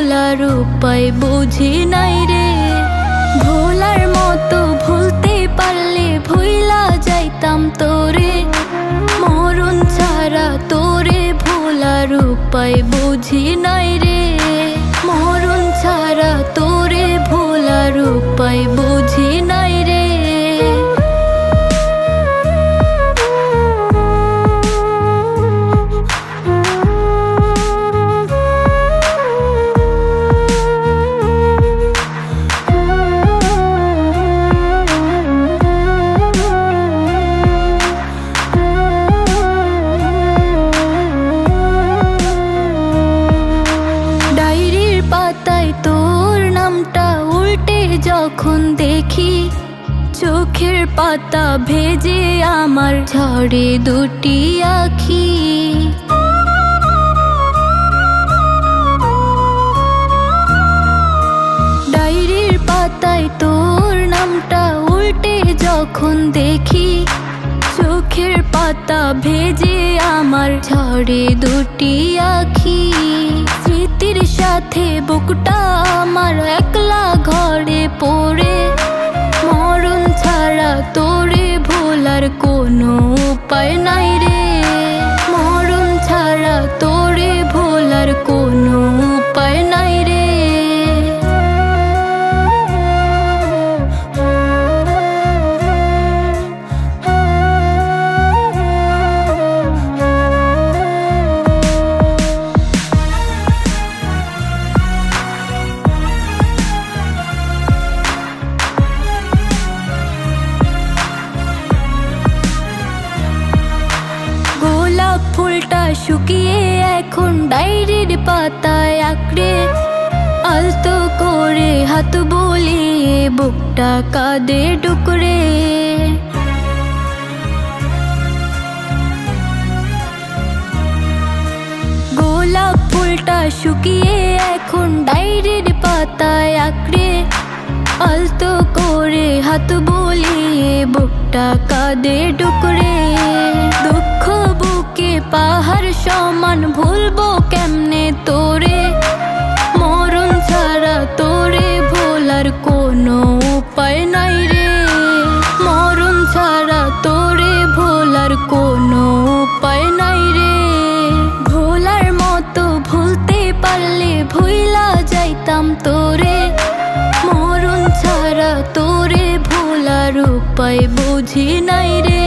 ভোলার উপায় বুঝি নাই রে। ভোলার মতো ভুলতে পারলে ভুইলা যাইতাম তোরে, মরণ ছাড়া তোরে ভোলার উপায় বুঝি নাই রে। মরণ ছাড়া তোরে ভোলার উপায় বুঝি নাই রে। পাতায় তোর নামটা উল্টে যখন দেখি, চোখের পাতা ভেজে আমার ঝরে দুটি আখি। ডায়েরির পাতায় তোর নামটা উল্টে যখন দেখি, চোখের পাতা ভেজে আমার ঝরে দুটি আখি। স্মৃতির সাথে বুকটা আমার একলা ঘরে পড়ে, মরণ ছাড়া তোরে ভোলার কোনো উপায় নাই রে। মরণ ছাড়া তোরে ভোলার কোনো উপায় নাই রে। ফুলটা শুকিয়ে এখন ডায়েরির পাতায় আঁকড়ে, আলতো করে হাত বুলিয়ে বুকটা কাঁদে ডুকরে। গোলাপ ফুলটা শুকিয়ে এখন ডায়েরির পাতায় আঁকড়ে, আলতো করে হাত বুলিয়ে বুকটা কাঁদে ডুকরে। দুঃখ বুকে পাহাড় সমান ভুলবো কেমনে তোরে, মরণ ছাড়া তোরে ভোলার কোনো উপায় নাই রে। মরণ ছাড়া তোরে ভোলার কোনো উপায় নাই রে। ভোলার মতো ভুলতে পারলে ভুইলা যাইতাম তোরে, মরণ ছাড়া তোরে ভোলার উপায় বুঝি নাই রে।